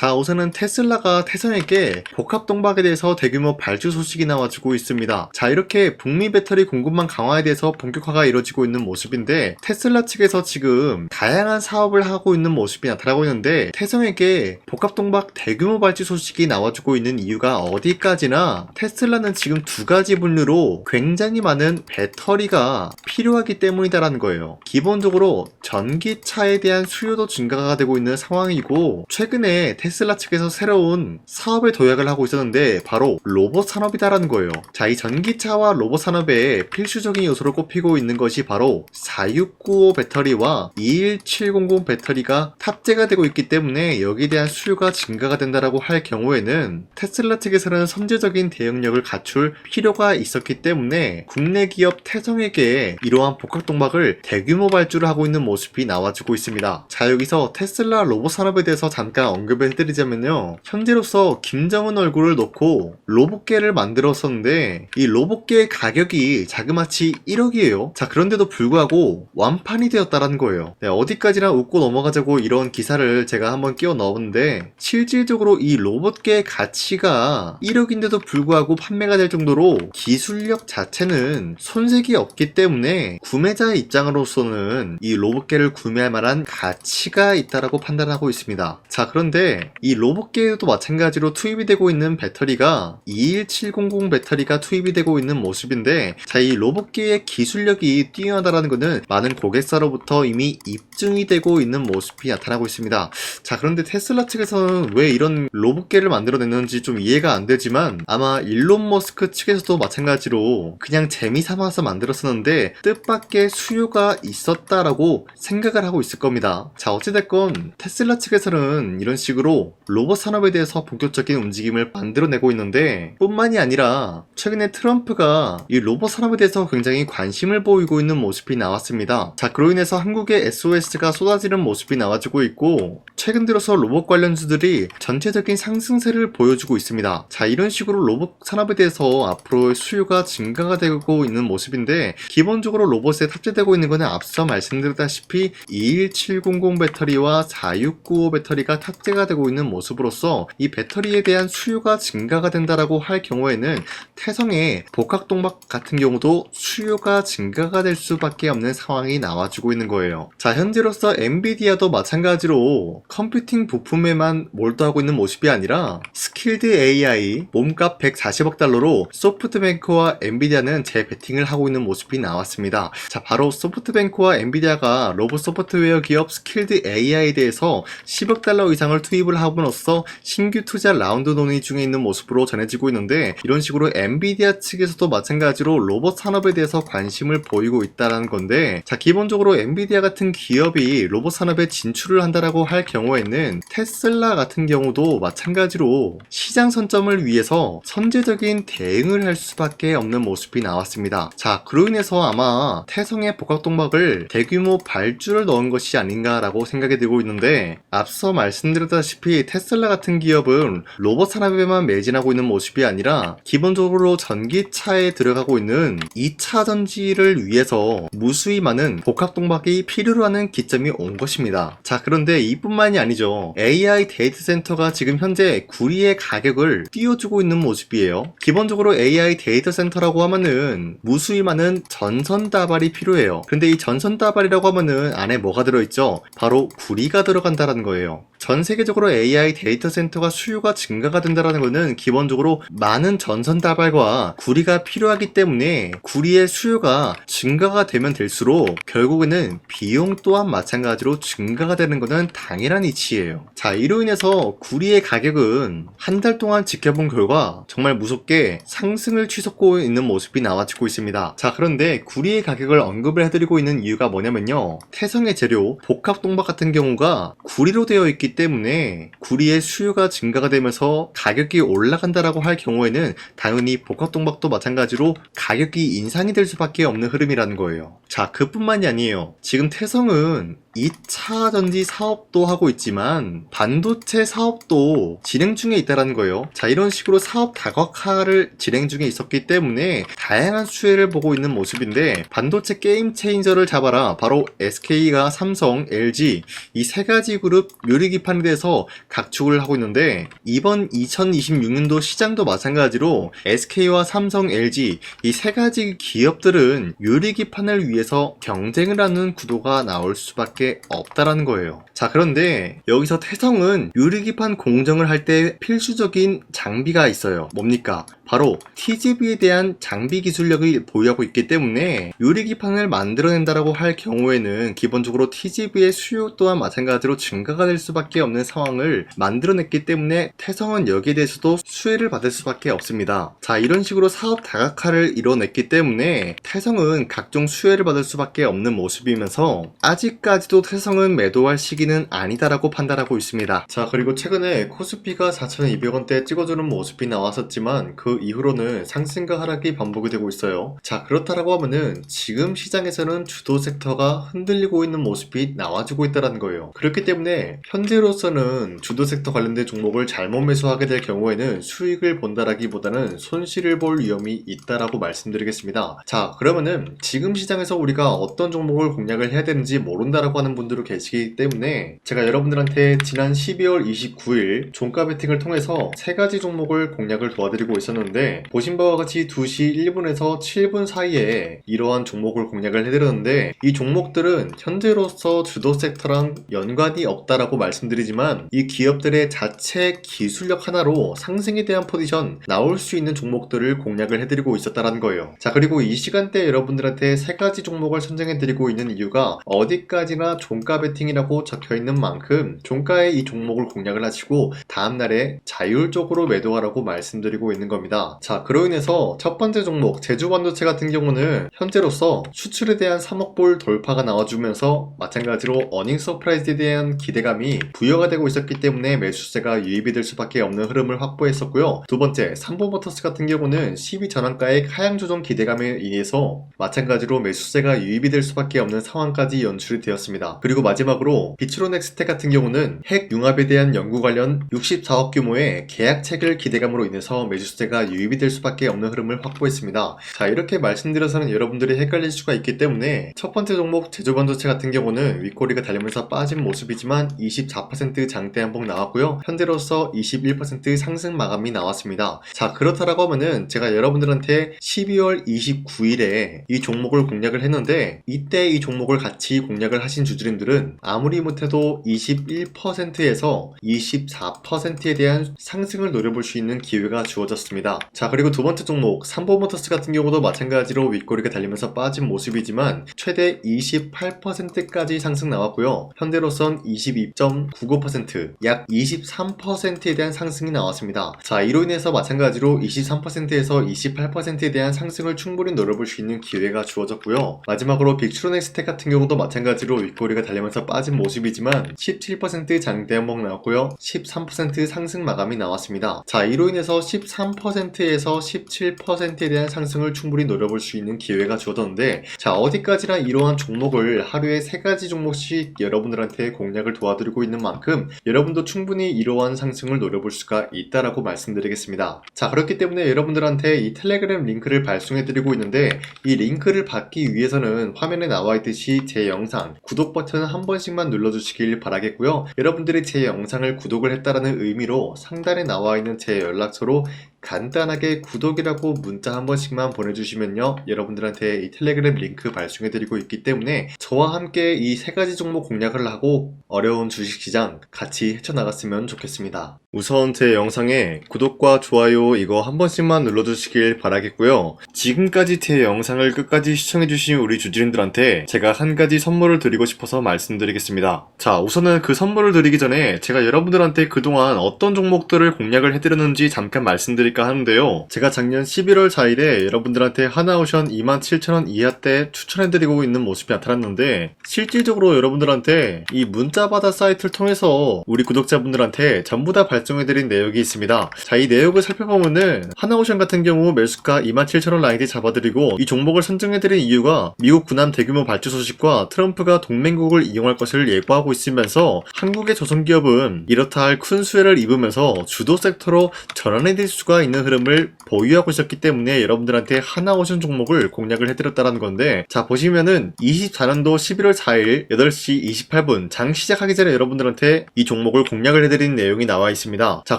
자, 우선은 테슬라가 태성에게 복합동박에 대해서 대규모 발주 소식이 나와주고 있습니다. 자, 이렇게 북미 배터리 공급망 강화에 대해서 본격화가 이루어지고 있는 모습인데, 테슬라 측에서 지금 다양한 사업을 하고 있는 모습이 나타나고 있는데, 태성에게 복합동박 대규모 발주 소식이 나와주고 있는 이유가 어디까지나 테슬라는 지금 두 가지 분류로 굉장히 많은 배터리가 필요하기 때문이다라는 거예요. 기본적으로 전기차에 대한 수요도 증가가 되고 있는 상황이고, 최근에 테슬라 측에서 새로운 사업에 도약을 하고 있었는데 바로 로봇 산업이다라는 거예요. 자, 이 전기차와 로봇 산업의 필수적인 요소로 꼽히고 있는 것이 바로 4695 배터리와 21700 배터리가 탑재가 되고 있기 때문에 여기에 대한 수요가 증가가 된다라고 할 경우에는 테슬라 측에서는 선제적인 대응력을 갖출 필요가 있었기 때문에 국내 기업 태성에게 이러한 복합동박을 대규모 발주를 하고 있는 모습이 나와주고 있습니다. 자, 여기서 테슬라 로봇 산업에 대해서 잠깐 언급을 해드리자면요, 현재로서 김정은 얼굴을 놓고 로봇계를 만들었었는데 이 로봇계의 가격이 자그마치 1억이에요. 자, 그런데도 불구하고 완판이 되었다라는 거예요. 네, 어디까지나 웃고 넘어가자고 이런 기사를 제가 한번 끼워 넣었는데, 실질적으로 이 로봇계의 가치가 1억인데도 불구하고 판매가 될 정도로 기술력 자체는 손색이 없기 때문에 구매자의 입장으로서는 이 로봇계를 구매할 만한 가치가 있다라고 판단하고 있습니다. 자, 그런데 이 로봇계에도 마찬가지로 투입이 되고 있는 배터리가 21700 배터리가 투입이 되고 있는 모습인데, 자, 이 로봇계의 기술력이 뛰어나다라는 것은 많은 고객사로부터 이미 입증이 되고 있는 모습이 나타나고 있습니다. 자, 그런데 테슬라 측에서는 왜 이런 로봇계를 만들어냈는지 좀 이해가 안 되지만, 아마 일론 머스크 측에서도 마찬가지로 그냥 재미삼아서 만들었었는데 뜻밖의 수요가 있었다라고 생각을 하고 있을 겁니다. 자, 어찌됐건 테슬라 측에서는 이런 식으로 로봇 산업에 대해서 본격적인 움직임을 만들어내고 있는데, 뿐만이 아니라 최근에 트럼프가 이 로봇 산업에 대해서 굉장히 관심을 보이고 있는 모습이 나왔습니다. 자, 그로 인해서 한국의 SOS가 쏟아지는 모습이 나와주고 있고, 최근 들어서 로봇 관련주들이 전체적인 상승세를 보여주고 있습니다. 자, 이런 식으로 로봇 산업에 대해서 앞으로 수요가 증가가 되고 있는 모습인데, 기본적으로 로봇에 탑재되고 있는 것은 앞서 말씀드렸다시피 21700 배터리와 4695 배터리가 탑재가 되고 있는 모습으로서 이 배터리에 대한 수요가 증가가 된다라고 할 경우에는 태성의 복합동박 같은 경우도 수요가 증가가 될 수밖에 없는 상황이 나와주고 있는 거예요. 자, 현재로서 엔비디아도 마찬가지로 컴퓨팅 부품에만 몰두하고 있는 모습이 아니라 스킬드 AI 몸값 140억 달러로 소프트뱅크와 엔비디아는 재배팅을 하고 있는 모습이 나왔습니다. 자, 바로 소프트뱅크와 엔비디아가 로봇 소프트웨어 기업 스킬드 AI에 대해서 10억 달러 이상을 투입을 함으로써 신규 투자 라운드 논의 중에 있는 모습으로 전해지고 있는데, 이런 식으로 엔비디아 측에서도 마찬가지로 로봇 산업에 대해서 관심을 보이고 있다는 건데, 자, 기본적으로 엔비디아 같은 기업이 로봇 산업에 진출을 한다라고 할 경우에는 테슬라 같은 경우도 마찬가지로 시장 선점을 위해서 선제적인 대응을 할 수밖에 없는 모습이 나왔습니다. 자, 그로 인해서 아마 태성의 복합동박을 대규모 발주를 넣은 것이 아닌가라고 생각이 들고 있는데, 앞서 말씀드렸다시피 테슬라 같은 기업은 로봇 산업에만 매진하고 있는 모습이 아니라 기본적으로 전기차에 들어가고 있는 2차 전지를 위해서 무수히 많은 복합동박이 필요로 하는 기점이 온 것입니다. 자, 그런데 이뿐만이 아니죠. AI 데이터 센터가 지금 현재 구리의 가격을 띄워주고 있는 모습이에요. 기본적으로 AI 데이터 센터라고 하면은 무수히 많은 전선 다발이 필요해요. 근데 이 전선 다발이라고 하면은 안에 뭐가 들어있죠? 바로 구리가 들어간다는 거예요. 전 세계적으로 AI 데이터 센터가 수요가 증가가 된다는 것은 기본적으로 많은 전선 다발과 구리가 필요하기 때문에 구리의 수요가 증가가 되면 될수록 결국에는 비용 또한 마찬가지로 증가가 되는 것은 당연한 이치예요. 자, 이로 인해서 구리의 가격은 한 달 동안 지켜본 결과 정말 무섭게 상승을 취소하고 있는 모습이 나와지고 있습니다. 자, 그런데 구리의 가격을 언급을 해드리고 있는 이유가 뭐냐면요, 태성의 재료 복합동박 같은 경우가 구리로 되어 있기 때문에 구리의 수요가 증가가 되면서 가격이 올라간다라고 할 경우에는 당연히 복합동박도 마찬가지로 가격이 인상이 될 수밖에 없는 흐름이라는 거예요. 자, 그뿐만이 아니에요. 지금 태성은 2차 전지 사업도 하고 있지만 반도체 사업도 진행 중에 있다는 거예요. 자, 이런 식으로 사업 다각화를 진행 중에 있었기 때문에 다양한 수혜를 보고 있는 모습인데, 반도체 게임 체인저를 잡아라, 바로 SK가 삼성, LG 이 세 가지 그룹 요리기 유리기판에 대해서 각축을 하고 있는데, 이번 2026년도 시장도 마찬가지로 SK와 삼성, LG 이 세 가지 기업들은 유리기판을 위해서 경쟁을 하는 구도가 나올 수밖에 없다라는 거예요. 자, 그런데 여기서 태성은 유리기판 공정을 할 때 필수적인 장비가 있어요. 뭡니까? 바로 TGV에 대한 장비 기술력을 보유하고 있기 때문에 유리기판을 만들어낸다라고 할 경우에는 기본적으로 TGV의 수요 또한 마찬가지로 증가가 될 수밖에 없는 상황을 만들어냈기 때문에 태성은 여기에 대해서도 수혜를 받을 수밖에 없습니다. 자, 이런 식으로 사업 다각화를 이뤄냈기 때문에 태성은 각종 수혜를 받을 수밖에 없는 모습이면서 아직까지도 태성은 매도할 시기는 아니다라고 판단하고 있습니다. 자, 그리고 최근에 코스피가 4,200원대 찍어주는 모습이 나왔었지만 그 이후로는 상승과 하락이 반복이 되고 있어요. 자, 그렇다라고 하면은 지금 시장에서는 주도 섹터가 흔들리고 있는 모습이 나와주고 있다는 거예요. 그렇기 때문에 현재로서는 주도 섹터 관련된 종목을 잘못 매수하게 될 경우에는 수익을 본다라기보다는 손실을 볼 위험이 있다라고 말씀드리겠습니다. 자, 그러면은 지금 시장에서 우리가 어떤 종목을 공략을 해야 되는지 모른다라고 하는 분들도 계시기 때문에 제가 여러분들한테 지난 12월 29일 종가 베팅을 통해서 세 가지 종목을 공략을 도와드리고 있었는데, 보신 바와 같이 2시 1분에서 7분 사이에 이러한 종목을 공략을 해드렸는데, 이 종목들은 현재로서 주도 섹터랑 연관이 없다라고 말씀드리지만 이 기업들의 자체 기술력 하나로 상승에 대한 포지션 나올 수 있는 종목들을 공략을 해드리고 있었다는 거예요. 자, 그리고 이 시간대에 여러분들한테 세 가지 종목을 선정해드리고 있는 이유가 어디까지나 종가 베팅이라고 적혀있는 만큼 종가에 이 종목을 공략을 하시고 다음날에 자율적으로 매도하라고 말씀드리고 있는 겁니다. 자, 그로 인해서 첫 번째 종목 제주반도체 같은 경우는 현재로서 수출에 대한 3억 불 돌파가 나와주면서 마찬가지로 어닝 서프라이즈에 대한 기대감이 부여가 되고 있었기 때문에 매수세가 유입이 될 수밖에 없는 흐름을 확보했었고요. 두 번째 삼보모터스 같은 경우는 12 전환가의 하향 조정 기대감에 의해서 마찬가지로 매수세가 유입이 될 수밖에 없는 상황까지 연출이 되었습니다. 그리고 마지막으로 비추로넥스텍 같은 경우는 핵 융합에 대한 연구 관련 64억 규모의 계약책을 기대감으로 인해서 매수세가 유입이 될 수밖에 없는 흐름을 확보했습니다. 자, 이렇게 말씀드려서는 여러분들이 헷갈릴 수가 있기 때문에 첫 번째 종목 제주반도체 같은 경우는 윗꼬리가 달리면서 빠진 모습이지만 24% 장대 한봉 나왔고요. 현재로서 21% 상승 마감이 나왔습니다. 자, 그렇다라고 하면은 제가 여러분들한테 12월 29일에 이 종목을 공략을 했는데, 이때 이 종목을 같이 공략을 하신 주주님들은 아무리 못해도 21%에서 24%에 대한 상승을 노려볼 수 있는 기회가 주어졌습니다. 자, 그리고 두 번째 종목 삼보모터스 같은 경우도 마찬가지로 윗꼬리가 달리면서 빠진 모습이지만 최대 28%까지 상승 나왔고요. 현재로선 22.99%, 약 23%에 대한 상승이 나왔습니다. 자, 이로 인해서 마찬가지로 23%에서 28%에 대한 상승을 충분히 노려볼 수 있는 기회가 주어졌고요. 마지막으로 빅트로넥스텍 같은 경우도 마찬가지로 윗꼬리가 달리면서 빠진 모습이지만 17% 장대 한봉 나왔고요. 13% 상승 마감이 나왔습니다. 자, 이로 인해서 13%에서 17%에 대한 상승을 충분히 노려볼 수 있는 기회가 주어졌는데, 자, 어디까지나 이러한 종목을 하루에 3가지 종목씩 여러분들한테 공략을 도와드리고 있는 만큼 여러분도 충분히 이러한 상승을 노려볼 수가 있다라고 말씀드리겠습니다. 자, 그렇기 때문에 여러분들한테 이 텔레그램 링크를 발송해드리고 있는데, 이 링크를 받기 위해서는 화면에 나와있듯이 제 영상 구독 버튼 한 번씩만 눌러주시길 바라겠고요. 여러분들이 제 영상을 구독을 했다라는 의미로 상단에 나와있는 제 연락처로 간단하게 구독이라고 문자 한 번씩만 보내주시면요, 여러분들한테 이 텔레그램 링크 발송해드리고 있기 때문에 저와 함께 이 3가지 종목 공략을 하고 어려운 주식시장 같이 헤쳐나갔으면 좋겠습니다. 우선 제 영상에 구독과 좋아요 이거 한 번씩만 눌러주시길 바라겠고요. 지금까지 제 영상을 끝까지 시청해주신 우리 주주님들한테 제가 한 가지 선물을 드리고 싶어서 말씀드리겠습니다. 자, 우선은 그 선물을 드리기 전에 제가 여러분들한테 그동안 어떤 종목들을 공략을 해드렸는지 잠깐 말씀드릴까 하는데요. 제가 작년 11월 4일에 여러분들한테 하나오션 27,000원 이하대 추천해드리고 있는 모습이 나타났는데, 실질적으로 여러분들한테 이 문자바다 사이트를 통해서 우리 구독자분들한테 전부 다 발송해드린 내역이 있습니다. 자, 이 내역을 살펴보면은 하나오션 같은 경우 매수가 27,000원 라인에 잡아드리고 이 종목을 선정해드린 이유가 미국 군함 대규모 발주 소식과 트럼프가 동맹국을 이용할 것을 예고하고 있으면서 한국의 조선기업은 이렇다 할 큰 수혜를 입으면서 주도 섹터로 전환이 될 수가 있는 흐름을 보유하고 있었기 때문에 여러분들한테 하나오션 종목을 공략을 해드렸다는 건데, 자 보시면은 24년도 11월 4일 8시 28분 장 시작하기 전에 여러분들한테 이 종목을 공략을 해드린 내용이 나와 있습니다. 자,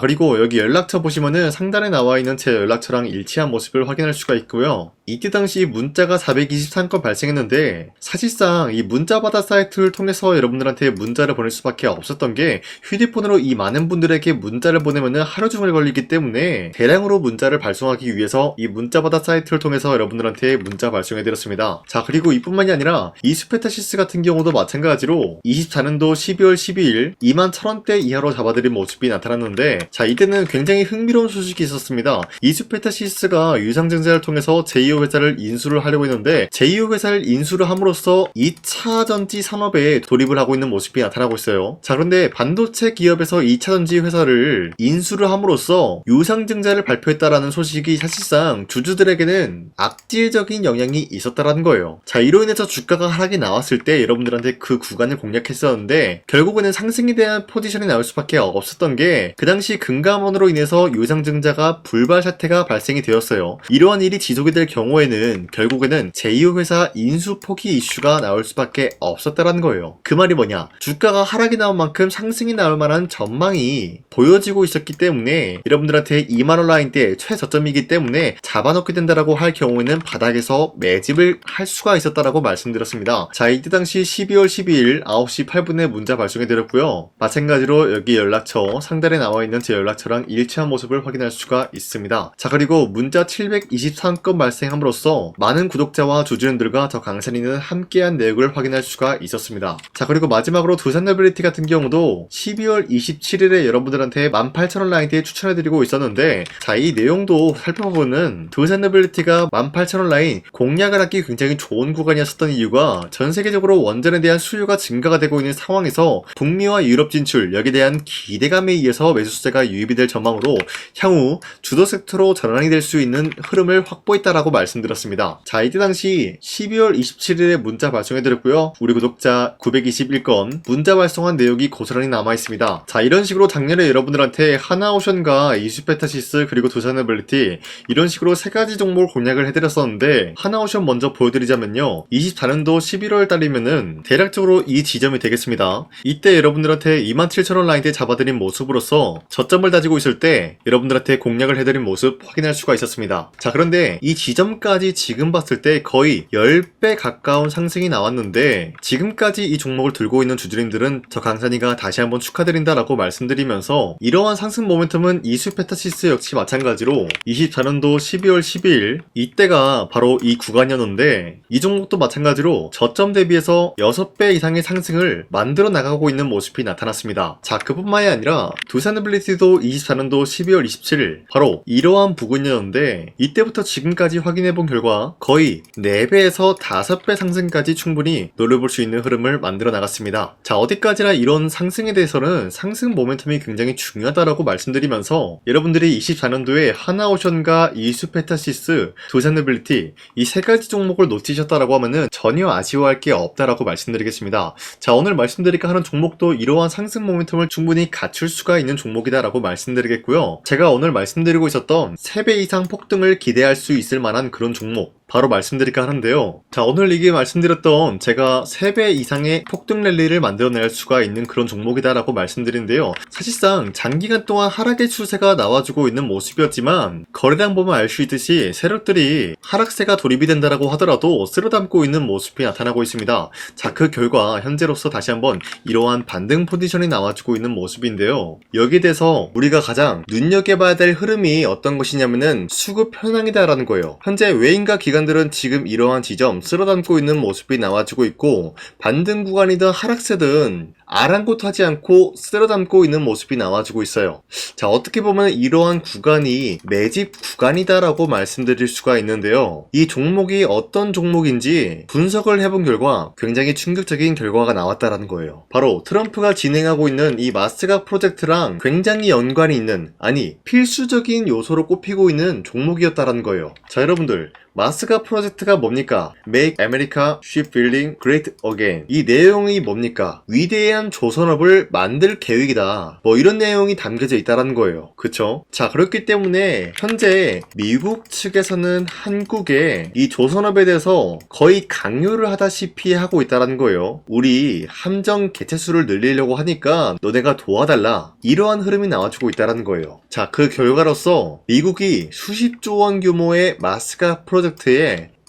그리고 여기 연락처 보시면은 상단에 나와 있는 제 연락처랑 일치한 모습을 확인할 수가 있고요. 이때 당시 문자가 423건 발생했는데 사실상 이 문자받아 사이트를 통해서 여러분들한테 문자를 보낼 수밖에 없었던 게, 휴대폰으로 이 많은 분들에게 문자를 보내면은 하루 종일 걸리기 때문에 대량으로 문자를 발송하기 위해서 이 문자받아 사이트를 통해서 여러분들한테 문자 발송해드렸습니다. 자, 그리고 이뿐만이 아니라 이수페타시스 같은 경우도 마찬가지로 24년도 12월 12일 21,000원대 이하로 잡아드린 모습이 나타났는데, 자 이때는 굉장히 흥미로운 소식이 있었습니다. 이수페타시스가 유상증자를 통해서 제2호 회사를 인수를 하려고 했는데, 제2호 회사를 인수를 함으로써 2차전지 산업에 돌입을 하고 있는 모습이 나타나고 있어요. 자, 그런데 반도체 기업에서 2차전지 회사를 인수를 함으로써 유상증자를 발표했다라는 소식이 사실상 주주들에게는 악질적인 영향이 있었다라는 거예요. 자, 이로 인해서 주가가 하락이 나왔을 때 여러분들한테 그 구간을 공략했었는데, 결국에는 상승에 대한 포지션이 나올 수밖에 없었던 게, 그 당시 금감원으로 인해서 유상증자가 불발 사태가 발생이 되었어요. 이러한 일이 지속이 될 경우에는 결국에는 제2호 회사 인수 포기 이슈가 나올 수밖에 없었다라는 거예요. 그 말이 뭐냐, 주가가 하락이 나온 만큼 상승이 나올 만한 전망이 보여지고 있었기 때문에 여러분들한테 2만원 라인대 최저점이기 때문에 잡아놓게 된다라고 할 경우에는 바닥에서 매집을 할 수가 있었다라고 말씀드렸습니다. 자, 이때 당시 12월 12일 9시 8분에 문자 발송해드렸고요. 마찬가지로 여기 연락처 상단에 나와있는 제 연락처랑 일치한 모습을 확인할 수가 있습니다. 자, 그리고 문자 723건 발생함으로써 많은 구독자와 주주님들과 저 강산이는 함께한 내역을 확인할 수가 있었습니다. 자, 그리고 마지막으로 두산노빌리티 같은 경우도 12월 27일에 여러분들한테 18,000원 라인대에 추천해드리고 있었는데, 자, 이 내용도 살펴보면은 두산노빌리티가 18,000원 라인 공략을 하기 굉장히 좋은 구간이었었던 이유가, 전 세계적으로 원전에 대한 수요가 증가가 되고 있는 상황에서 북미와 유럽 진출, 여기에 대한 기대감에 의해서 매수세가 유입이 될 전망으로 향후 주도 섹터로 전환이 될 수 있는 흐름을 확보했다라고 말씀드렸습니다. 자, 이때 당시 12월 27일에 문자 발송해드렸고요. 우리 구독자 921건 문자 발송한 내역이 고스란히 남아있습니다. 자, 이런 식으로 작년에 여러분들한테 하나오션과 이수페타시스 그리고 두산노빌리티 이런 식으로 세 가지 종목을 공략을 해드렸었는데, 하나오션 먼저 보여드리자면요, 24년도 11월 달이면은 대략적으로 이 지점이 되겠습니다. 이때 여러분들한테 27,000원 라인대 잡아드린 모습으로서 저점을 다지고 있을 때 여러분들한테 공략을 해드린 모습 확인할 수가 있었습니다. 자, 그런데 이 지점까지 지금 봤을 때 거의 10배 가까운 상승이 나왔는데, 지금까지 이 종목을 들고 있는 주주님들은 저 강산이가 다시 한번 축하드린다라고 말씀드리면서, 이러한 상승 모멘텀은 이수페타시스 역시 마찬가지로 24년도 12월 12일 이때가 바로 이 구간이었는데, 이 종목도 마찬가지로 저점 대비해서 6배 이상의 상승을 만들어 나가고 있는 모습이 나타났습니다. 자, 그뿐만이 아니라 두산노빌리티도 24년도 12월 27일 바로 이러한 부근이었는데, 이때부터 지금까지 확인해본 결과 거의 4배에서 5배 상승까지 충분히 노려볼 수 있는 흐름을 만들어 나갔습니다. 자, 어디까지나 이런 상승에 대해서는 상승 모멘텀이 굉장히 중요하다라고 말씀드리면서, 여러분들이 24년도에 하나오션과 이수페타시스, 두산노빌리티 이 세 가지 종목을 놓치셨다라고 하면은 전혀 아쉬워할 게 없다라고 말씀드리겠습니다. 자, 오늘 말씀드릴까 하는 종목도 이러한 상승 모멘텀을 충분히 갖출 수가 있는 종목이다라고 말씀드리겠고요. 제가 오늘 말씀드리고 있었던 3배 이상 폭등을 기대할 수 있을 만한 그런 종목 바로 말씀드릴까 하는데요. 자, 오늘 이게 말씀드렸던 제가 3배 이상의 폭등 랠리를 만들어낼 수가 있는 그런 종목이다라고 말씀드리는데요. 사실상 장기간 동안 하락의 추세가 나와주고 있는 모습이었지만, 거래량 보면 알 수 있듯이 세력들이 하락세가 돌입이 된다라고 하더라도 쓸어담고 있는 모습이 나타나고 있습니다. 자, 그 결과 현재로서 다시 한번 이러한 반등 포지션이 나와주고 있는 모습인데요. 여기에 대해서 우리가 가장 눈여겨봐야 될 흐름이 어떤 것이냐면은 수급 현황이다라는 거예요. 현재 외인과 기관 기관들은 지금 이러한 지점 쓸어담고 있는 모습이 나와주고 있고, 반등 구간이든 하락세든 아랑곳하지 않고 쓸어담고 있는 모습이 나와주고 있어요. 자, 어떻게 보면 이러한 구간이 매집 구간이다라고 말씀드릴 수가 있는데요. 이 종목이 어떤 종목인지 분석을 해본 결과 굉장히 충격적인 결과가 나왔다라는 거예요. 바로 트럼프가 진행하고 있는 이 마스가 프로젝트랑 굉장히 연관이 있는, 아니 필수적인 요소로 꼽히고 있는 종목이었다라는 거예요. 자, 여러분들, 마스가 프로젝트가 뭡니까? Make America Shipbuilding Great Again. 이 내용이 뭡니까? 위대한 조선업을 만들 계획이다. 뭐 이런 내용이 담겨져 있다라는 거예요. 그쵸? 자, 그렇기 때문에 현재 미국 측에서는 한국에 이 조선업에 대해서 거의 강요를 하다시피 하고 있다라는 거예요. 우리 함정 개체수를 늘리려고 하니까 너네가 도와달라. 이러한 흐름이 나와주고 있다라는 거예요. 자, 그 결과로서 미국이 수십조 원 규모의 마스가 프로젝트에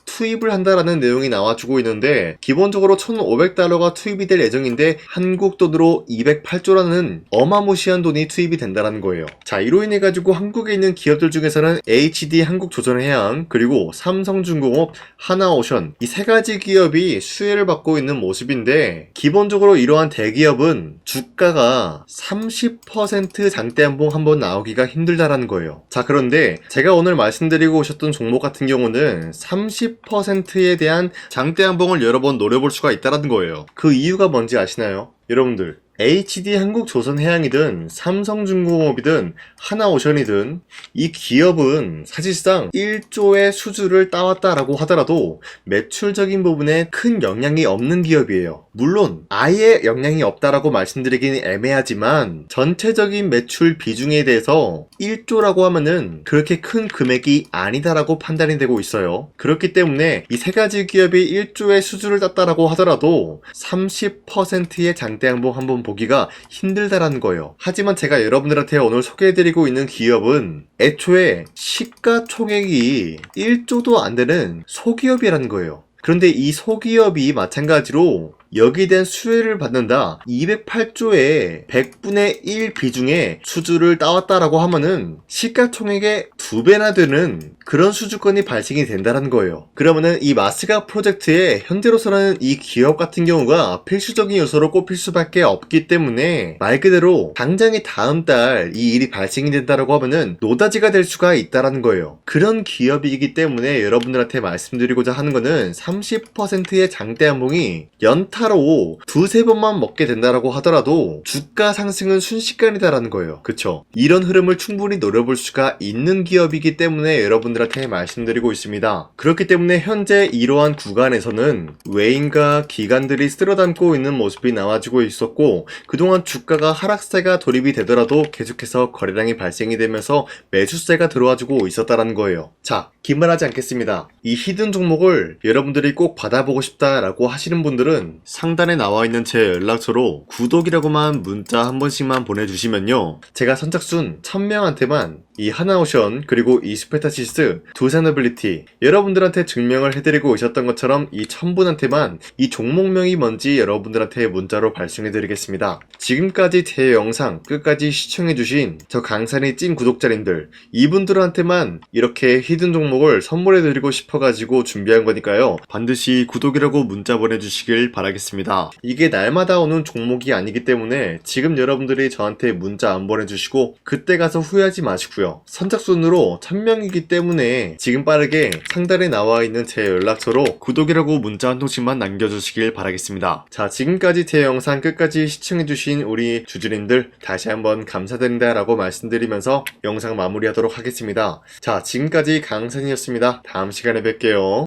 투입을 한다라는 내용이 나와주고 있는데, 기본적으로 1,500달러가 투입이 될 예정인데 한국 돈으로 208조라는 어마무시한 돈이 투입이 된다는 거예요. 자, 이로 인해 가지고 한국에 있는 기업들 중에서는 HD 한국조선해양, 그리고 삼성중공업, 하나오션, 이 세 가지 기업이 수혜를 받고 있는 모습인데, 기본적으로 이러한 대기업은 주가가 30% 장대한봉 한번 나오기가 힘들다라는 거예요. 자, 그런데 제가 오늘 말씀드리고 오셨던 종목 같은 경우는 30%에 대한 장대한봉을 여러 번 노려볼 수가 있다는 거예요. 그 이유가 뭔지 아시나요? 여러분들, HD 한국조선해양이든 삼성중공업이든 하나오션이든 이 기업은 사실상 1조의 수주를 따왔다라고 하더라도 매출적인 부분에 큰 영향이 없는 기업이에요. 물론 아예 영향이 없다라고 말씀드리긴 애매하지만 전체적인 매출 비중에 대해서 1조라고 하면은 그렇게 큰 금액이 아니다라고 판단이 되고 있어요. 그렇기 때문에 이 세 가지 기업이 1조의 수주를 땄다라고 하더라도 30%의 장대양봉 한번 보기가 힘들다라는 거예요. 하지만 제가 여러분들한테 오늘 소개해드리고 있는 기업은 애초에 시가총액이 1조도 안 되는 소기업이라는 거예요. 그런데 이 소기업이 마찬가지로 여기에 대한 수혜를 받는다, 208조의 100분의 1 비중의 수주를 따왔다라고 하면은 시가총액의 2배나 되는 그런 수주권이 발생이 된다는 거예요. 그러면은 이 마스가 프로젝트에 현재로서는 이 기업 같은 경우가 필수적인 요소로 꼽힐 수밖에 없기 때문에 말 그대로 당장에 다음 달 이 일이 발생이 된다라고 하면은 노다지가 될 수가 있다라는 거예요. 그런 기업이기 때문에 여러분들한테 말씀드리고자 하는 거는 30%의 장대한봉이 연타로 두세 번만 먹게 된다라고 하더라도 주가 상승은 순식간이다라는 거예요. 그쵸? 이런 흐름을 충분히 노려볼 수가 있는 기업이기 때문에 여러분들한테 말씀드리고 있습니다. 그렇기 때문에 현재 이러한 구간에서는 외인과 기관들이 쓸어담고 있는 모습이 나와주고 있었고, 그동안 주가가 하락세가 돌입이 되더라도 계속해서 거래량이 발생이 되면서 매수세가 들어와주고 있었다라는 거예요. 자, 기만하지 않겠습니다. 이 히든 종목을 여러분들이 꼭 받아보고 싶다라고 하시는 분들은 상단에 나와 있는 제 연락처로 구독이라고만 문자 한 번씩만 보내주시면요, 제가 선착순 1000명한테만 이 하나오션 그리고 이 스페타시스 두산어빌리티 여러분들한테 증명을 해드리고 있었던 것처럼 이 1000분한테만 이 종목명이 뭔지 여러분들한테 문자로 발송해드리겠습니다. 지금까지 제 영상 끝까지 시청해주신 저 강산이 찐 구독자님들, 이분들한테만 이렇게 히든 종목을 선물해드리고 싶어가지고 준비한 거니까요, 반드시 구독이라고 문자 보내주시길 바라겠습니다. 이게 날마다 오는 종목이 아니기 때문에 지금 여러분들이 저한테 문자 안 보내주시고 그때 가서 후회하지 마시고요, 선착순으로 1000명이기 때문에 지금 빠르게 상단에 나와 있는 제 연락처로 구독이라고 문자 한 통씩만 남겨주시길 바라겠습니다. 자, 지금까지 제 영상 끝까지 시청해주신 우리 주주님들 다시 한번 감사드린다 라고 말씀드리면서 영상 마무리하도록 하겠습니다. 자, 지금까지 강산이었습니다. 다음 시간에 뵐게요.